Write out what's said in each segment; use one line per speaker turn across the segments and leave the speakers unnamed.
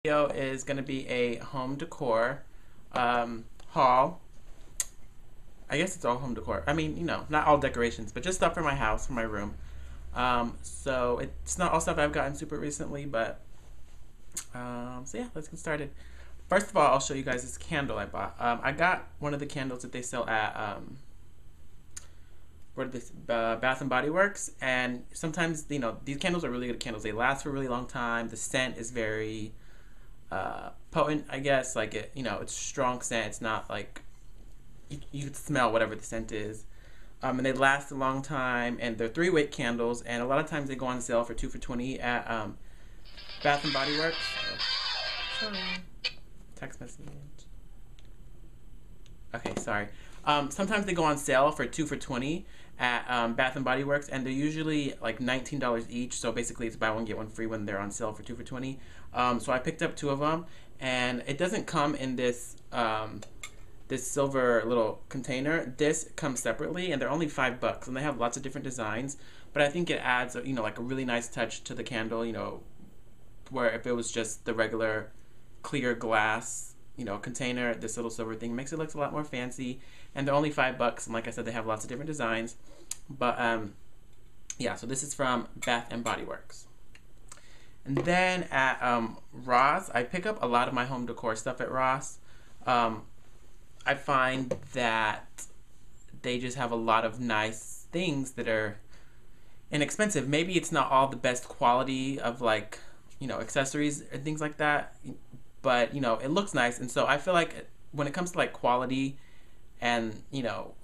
Video is going to be a home decor haul. I guess it's all home decor. I mean, not all decorations, but just stuff for my house, for my room. So it's not all stuff I've gotten super recently, but so yeah, let's get started. First of all, I'll show you guys this candle I bought. I got one of the candles that they sell at Bath and Body Works, and sometimes these candles are really good candles. They last for a really long time. The scent is very potent, I guess. Like it's strong scent. It's not like you can smell whatever the scent is. And they last a long time, and they're 3-wick candles, and a lot of times they go on sale for 2 for $20 at Bath and Body Works. Oh, sorry. Text message. Okay, sorry. Sometimes they go on sale for 2 for $20 at Bath and Body Works, and they're usually like $19 each. So basically, it's buy one get one free when they're on sale for 2 for $20. So I picked up 2 of them, and it doesn't come in this this silver little container. This comes separately, and they're only $5, and they have lots of different designs. But I think it adds like a really nice touch to the candle. Where if it was just the regular clear glass container, this little silver thing makes it look a lot more fancy. And they're only $5, and like I said, they have lots of different designs. But yeah, so this is from Bath and Body Works. And then at Ross, I pick up a lot of my home decor stuff at Ross. I find that they just have a lot of nice things that are inexpensive. Maybe it's not all the best quality of accessories and things like that, but it looks nice. And so I feel like when it comes to quality and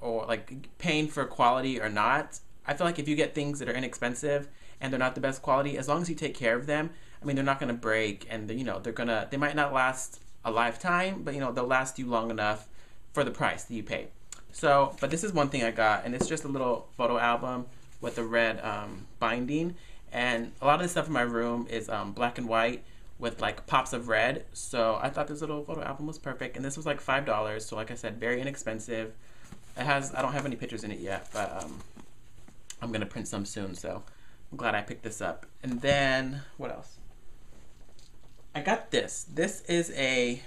or paying for quality or not, I feel like if you get things that are inexpensive and they're not the best quality, as long as you take care of them, I mean, they're not going to break, and they might not last a lifetime, but they'll last you long enough for the price that you pay. So, but this is one thing I got, and it's just a little photo album with a red binding, and a lot of the stuff in my room is black and white with pops of red. So I thought this little photo album was perfect, and this was $5. So like I said, very inexpensive. I don't have any pictures in it yet, but I'm gonna print some soon. So I'm glad I picked this up. And then what else? I got this. This is a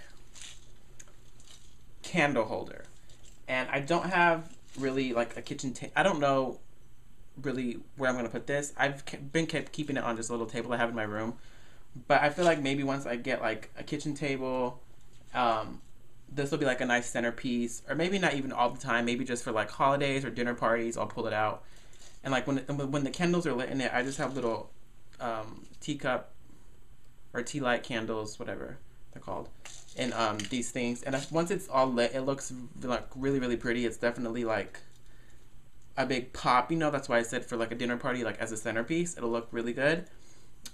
candle holder, and I don't have really a kitchen table. I don't know really where I'm gonna put this. I've been keeping it on this little table I have in my room, but I feel like maybe once I get a kitchen table, this will be a nice centerpiece. Or maybe not even all the time, maybe just for holidays or dinner parties, I'll pull it out. And when the candles are lit in it, I just have little teacup or tea light candles, whatever they're called, and these things. And once it's all lit, it looks really, really pretty. It's definitely a big pop. That's why I said for a dinner party, as a centerpiece, it'll look really good.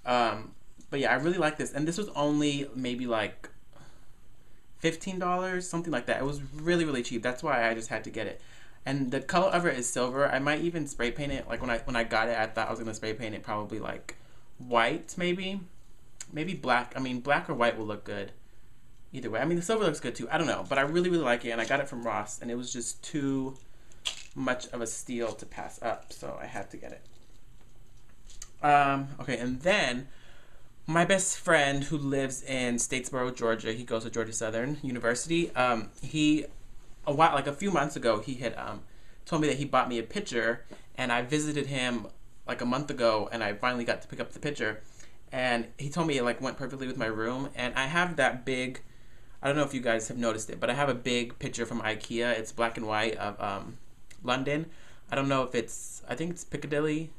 But yeah, I really like this, and this was only maybe $15, something like that. It was really, really cheap. That's why I just had to get it. And the color of it is silver. I might even spray paint it. When I got it, I thought I was gonna spray paint it probably white, maybe black. I mean, black or white will look good either way. I mean, the silver looks good too. I don't know, but I really, really like it, and I got it from Ross, and it was just too much of a steal to pass up, so I had to get it. Okay, and then my best friend who lives in Statesboro, Georgia, he goes to Georgia Southern University. A few months ago, he had told me that he bought me a picture, and I visited him a month ago, and I finally got to pick up the picture, and he told me it went perfectly with my room. And I have that big, I don't know if you guys have noticed it, but I have a big picture from IKEA. It's black and white of London. I don't know if I think it's Piccadilly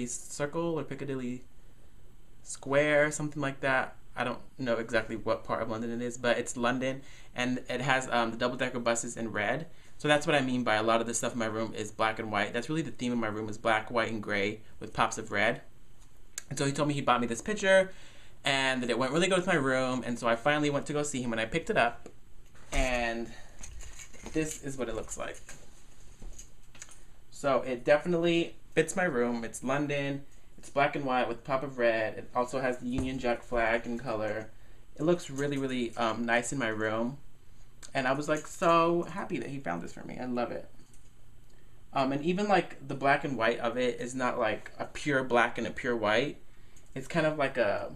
Circle or Piccadilly Square, something like that. I don't know exactly what part of London it is, but it's London, and it has the double-decker buses in red. So that's what I mean by a lot of the stuff in my room is black and white. That's really the theme of my room, is black, white, and gray with pops of red. And so he told me he bought me this picture, and that it went really good with my room, and so I finally went to go see him, and I picked it up, and this is what it looks like. So it definitely fits my room. It's London. It's black and white with pop of red. It also has the Union Jack flag in color. It looks really, really nice in my room. And I was so happy that he found this for me. I love it. And even the black and white of it is not a pure black and a pure white. It's kind of I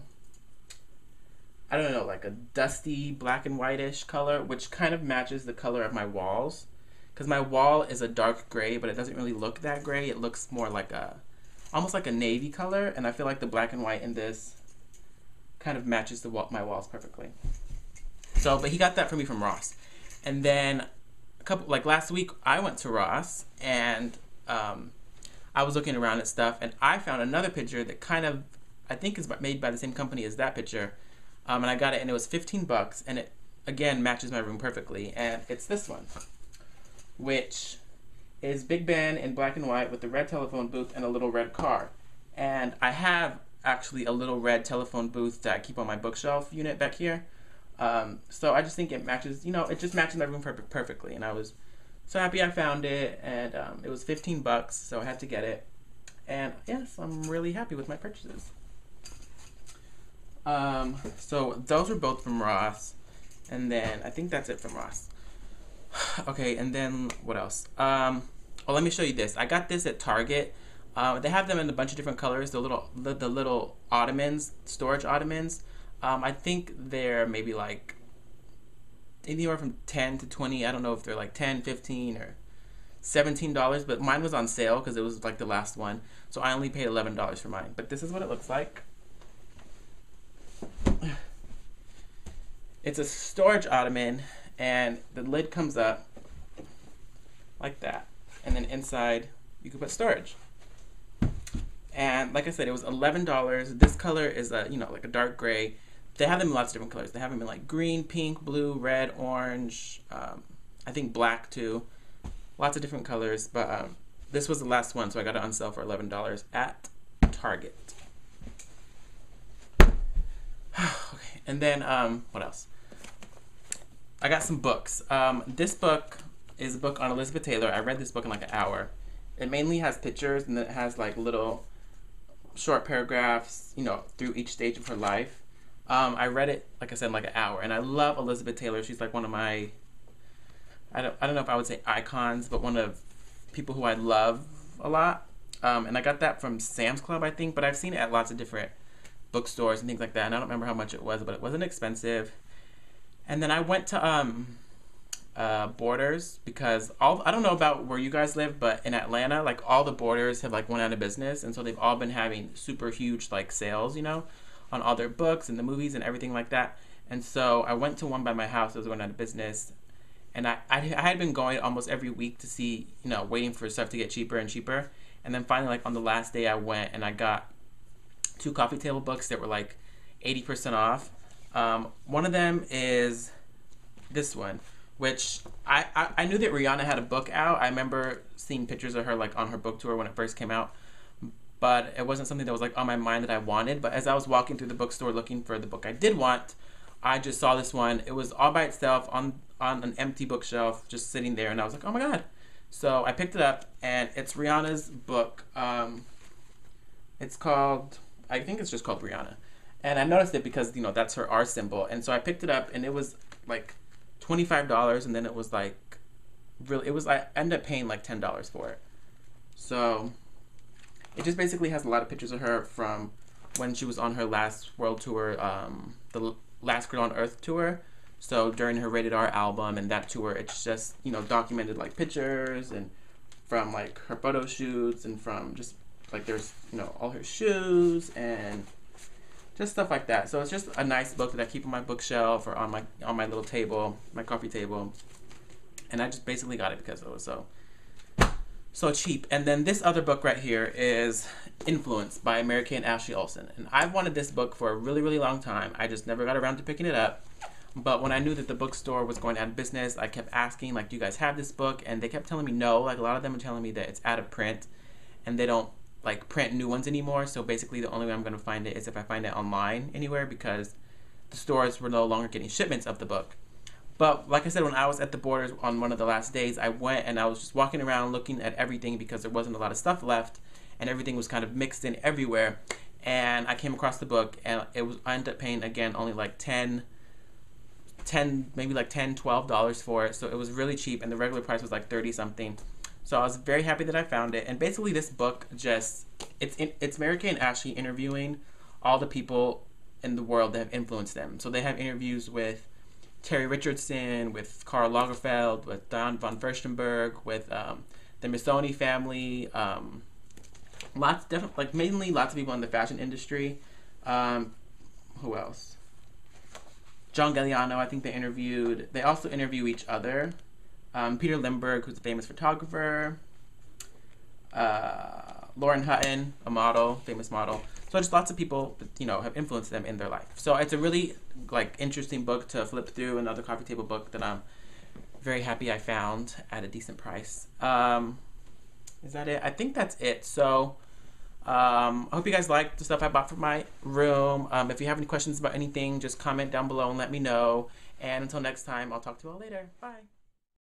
I don't know, like a dusty black and whitish color, which kind of matches the color of my walls. Because my wall is a dark gray, but it doesn't really look that gray. It looks more like almost like a navy color, and I feel like the black and white in this kind of matches my walls perfectly. So, but he got that for me from Ross. And then like last week, I went to Ross, and I was looking around at stuff, and I found another picture that kind of, I think is made by the same company as that picture. And I got it, and it was $15, and it, again, matches my room perfectly. And it's this one, which is Big Ben in black and white with the red telephone booth and a little red car. And I have actually a little red telephone booth that I keep on my bookshelf unit back here. So I just think it matches, it just matches my room perfectly. And I was so happy I found it, and it was $15, so I had to get it. And yes, I'm really happy with my purchases. So those were both from Ross, and then I think that's it from Ross. Okay, and then what else? Let me show you this. I got this at Target. They have them in a bunch of different colors. The little ottomans, storage ottomans. I think they're maybe like anywhere from 10 to 20. I don't know if they're like 10, 15, or $17, but mine was on sale because it was like the last one. So I only paid $11 for mine. But this is what it looks like. It's a storage ottoman, and the lid comes up like that. And then inside, you can put storage. And like I said, it was $11. This color is like a dark gray. They have them in lots of different colors. They have them in like green, pink, blue, red, orange. I think black too. Lots of different colors. But this was the last one, so I got it on sale for $11 at Target. Okay, and then what else? I got some books. This book is a book on Elizabeth Taylor. I read this book in like an hour. It mainly has pictures, and then it has like little short paragraphs, through each stage of her life. I read it, like I said, in like an hour, and I love Elizabeth Taylor. She's like one of my, I don't know if I would say icons, but one of people who I love a lot. And I got that from Sam's Club, I think, but I've seen it at lots of different bookstores and things like that, and I don't remember how much it was, but it wasn't expensive. And then I went to Borders, because I don't know about where you guys live, but in Atlanta, like all the Borders have like went out of business, and so they've all been having super huge like sales, on all their books and the movies and everything like that. And so I went to one by my house that was going out of business, and I had been going almost every week to see, waiting for stuff to get cheaper and cheaper. And then finally, like on the last day, I went and I got 2 coffee table books that were like 80% off. One of them is this one, which I knew that Rihanna had a book out. I remember seeing pictures of her like on her book tour when it first came out, but it wasn't something that was like on my mind that I wanted. But as I was walking through the bookstore looking for the book I did want, I just saw this one. It was all by itself on an empty bookshelf, just sitting there, and I was like, oh my god. So I picked it up, and it's Rihanna's book. It's called, I think it's just called Rihanna. And I noticed it because, that's her R symbol. And so I picked it up, and it was like $25, and then it was like, I ended up paying like $10 for it. So it just basically has a lot of pictures of her from when she was on her last world tour, the Last Girl on Earth tour. So during her Rated R album and that tour, it's just, documented like pictures and from like her photo shoots, and from just like there's, all her shoes and just stuff like that. So it's just a nice book that I keep on my bookshelf or on my little table, my coffee table. And I just basically got it because it was so cheap. And then this other book right here is Influence by Mary Kay and Ashley Olsen. And I've wanted this book for a really, really long time. I just never got around to picking it up. But when I knew that the bookstore was going out of business, I kept asking, like, do you guys have this book? And they kept telling me no. Like, a lot of them are telling me that it's out of print and they don't like print new ones anymore. So basically the only way I'm going to find it is if I find it online anywhere, because the stores were no longer getting shipments of the book. But like I said, when I was at the Borders on one of the last days, I went and I was just walking around looking at everything because there wasn't a lot of stuff left and everything was kind of mixed in everywhere. And I came across the book, and I ended up paying, again, only like maybe like $12 for it. So it was really cheap, and the regular price was like 30 something. So I was very happy that I found it. And basically this book it's Mary Kay and Ashley interviewing all the people in the world that have influenced them. So they have interviews with Terry Richardson, with Karl Lagerfeld, with Don von Furstenberg, with the Missoni family, mainly lots of people in the fashion industry. Who else? John Galliano, I think they interviewed. They also interview each other. Peter Lindbergh, who's a famous photographer. Lauren Hutton, a model, famous model. So just lots of people that, have influenced them in their life. So it's a really interesting book to flip through, another coffee table book that I'm very happy I found at a decent price. Is that it? I think that's it. So I hope you guys like the stuff I bought for my room. If you have any questions about anything, just comment down below and let me know. And until next time, I'll talk to you all later. Bye.